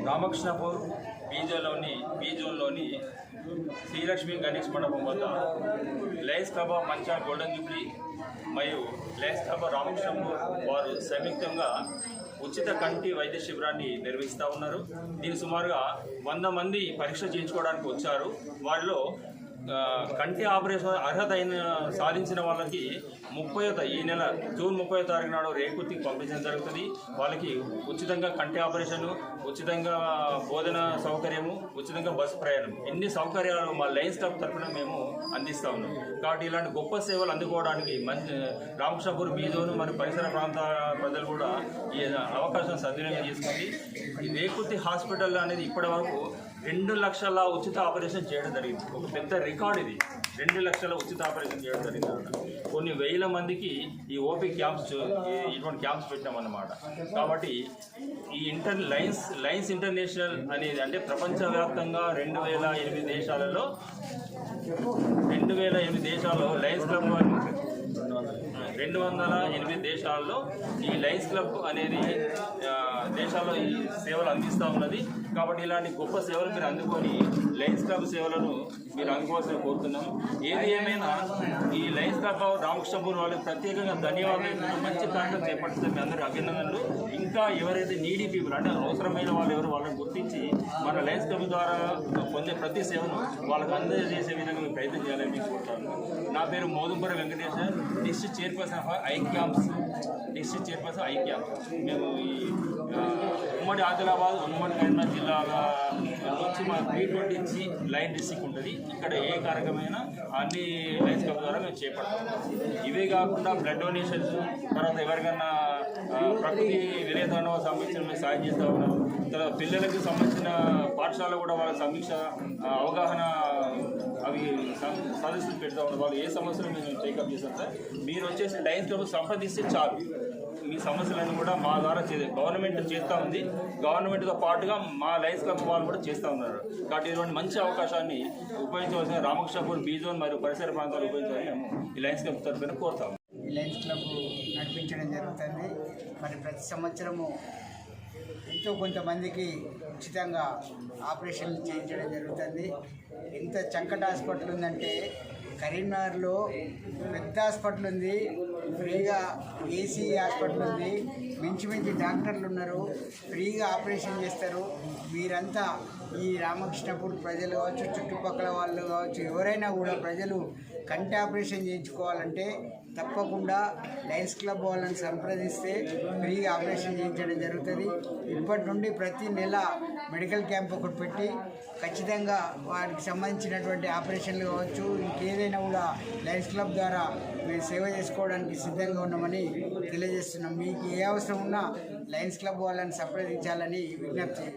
Ramakrishnapur be జోన్లోని Srilakshmi Ganesh మండపం వద్ద Lions club of Mancherial golden Jubilee మరియు లయన్స్ క్లబ్ ఆఫ్ రామకృష్ణపూర్ వారు సంయుక్తంగా ఉచిత కంటి వైద్య శిబిరాన్ని నిర్వహిస్తూ ఉన్నారు. దీని సుమారుగా 100 మంది పరీక్ష చేయించుకోవడానికి వచ్చారు. వారిలో కంటి ఆపరేషన్ అర్హత సాధించిన వాళ్ళకి ఈ నెల జూన్ 30వ తారీఖు నాడు రేకుర్తికి పంపించడం జరుగుతుంది. వాళ్ళకి ఉచితంగా కంటి ఆపరేషను, ఉచితంగా బోధన సౌకర్యము, ఉచితంగా బస్సు ప్రయాణం, ఇన్ని సౌకర్యాలు మా లయన్స్ క్లబ్ తరఫున మేము అందిస్తూ ఉన్నాం. కాబట్టి ఇలాంటి గొప్ప సేవలు అందుకోవడానికి రామకృష్ణపూర్ బీ జోన్ మరియు పరిసర ప్రాంత ప్రజలు కూడా ఈ అవకాశం సద్వినియోగం చేసుకుంది. ఈ రేకుర్తి హాస్పిటల్ అనేది ఇప్పటి వరకు 2 లక్షల ఉచిత ఆపరేషన్ చేయడం జరిగింది. ఒక పెద్ద రికార్డ్ ఇది. 2 లక్షల ఉచిత ఆపరేషన్ చేయడం జరిగింది. కొన్ని వేల మందికి ఈ ఓపీ క్యాంప్స్, ఇటువంటి క్యాంప్స్ పెట్టామన్నమాట. కాబట్టి ఈ లయన్స్ ఇంటర్నేషనల్ అనేది అంటే ప్రపంచవ్యాప్తంగా 2008 దేశాలలో లయన్స్ క్లబ్ 208 దేశాల్లో ఈ లయన్స్ క్లబ్ అనేది దేశాల్లో ఈ సేవలు అందిస్తూ ఉన్నది. కాబట్టి ఇలాంటి గొప్ప సేవలు మీరు అందుకొని లయన్స్ క్లబ్ సేవలను మీరు అందుకోవాల్సిన కోరుతున్నాం. ఏది ఏమైనా ఈ లయన్స్ క్లబ్ రామకృష్ణపూర్ వాళ్ళకి ప్రత్యేకంగా ధన్యవాదాలు. మంచి కార్యక్రమం చేపట్టితే మీ అందరికీ అభినందనలు. ఇంకా ఎవరైతే నీడీ పీపుల్ అంటే అవసరమైన వాళ్ళు ఎవరు వాళ్ళని గుర్తించి మన లయన్స్ క్లబ్ ద్వారా పొందే ప్రతి సేవను వాళ్ళకి అందజేసే విధంగా మేము ప్రయత్నం చేయాలని మీకు కోరుతాను. నా పేరు Modumpura Venkateshwar, district chairperson of eye camps. మేము ఈ ఉమ్మడి ఆదిలాబాద్, ఉమ్మడి కరీంనగర్ జిల్లాల నుంచి మా 320 లైన్ డిస్ట్రిక్ట్ ఉంటుంది. ఇక్కడ ఏ కార్యక్రమమైనా అన్ని లయన్స్ క్లబ్ ద్వారా మేము చేపడతాం. ఇవే కాకుండా బ్లడ్ డొనేషన్స్, తర్వాత ఎవరికైనా ప్రకృతి విలేకరణకు సంబంధించిన మేము సాయం చేస్తూ ఉన్నాం. తర్వాత పిల్లలకు సంబంధించిన పాఠశాల కూడా వాళ్ళ సమీక్ష అవగాహన అవి సదస్సులు పెడతా ఉన్నాం. వాళ్ళు ఏ సమస్యలు మేము టేకప్ చేస్తాం సార్. మీరు వచ్చేసి లయన్స్ క్లబ్ సంప్రదిస్తే చాలు. మీ సమస్యలను కూడా మా ద్వారా గవర్నమెంట్ చేస్తూ ఉంది. గవర్నమెంట్తో పాటుగా మా లయన్స్ క్లబ్ వాళ్ళు కూడా చేస్తూ ఉన్నారు. కాబట్టి ఇటువంటి మంచి అవకాశాన్ని ఉపయోగించవలసిన రామకృష్ణపూర్ బీ జోన్ మరియు పరిసర ప్రాంతాలు ఉపయోగించాలని మేము ఈ లయన్స్ క్లబ్ తరఫున కోరుతాము. లయన్స్ క్లబ్ నడిపించడం జరుగుతుంది. మరి ప్రతి సంవత్సరము ఎంతో కొంతమందికి ఉచితంగా ఆపరేషన్లు చేయించడం జరుగుతుంది. ఎంత చంకట హాస్పిటల్ ఉందంటే కరీంనగర్లో పెద్ద హాస్పిటల్ ఉంది, ఫ్రీగా ఏసీ హాస్పిటల్ ఉంది, మించి డాక్టర్లు ఉన్నారు, ఫ్రీగా ఆపరేషన్ చేస్తారు. మీరంతా ఈ రామకృష్ణపూర్ ప్రజలు కావచ్చు, చుట్టుపక్కల వాళ్ళు కావచ్చు, ఎవరైనా కూడా ప్రజలు కంటి ఆపరేషన్ చేయించుకోవాలంటే తప్పకుండా లయన్స్ క్లబ్ వాళ్ళని సంప్రదిస్తే ఫ్రీగా ఆపరేషన్ చేయించడం జరుగుతుంది. ఇప్పటి నుండి ప్రతి నెల మెడికల్ క్యాంప్ ఒకటి పెట్టి ఖచ్చితంగా వారికి సంబంధించినటువంటి ఆపరేషన్లు కావచ్చు, ఇంకేదైనా కూడా లయన్స్ క్లబ్ ద్వారా మేము సేవ చేసుకోవడానికి సిద్ధంగా ఉన్నామని తెలియజేస్తున్నాం. మీకు ఏ అవసరం ఉన్నా లయన్స్ క్లబ్ వాళ్ళని సంప్రదించాలని విజ్ఞప్తి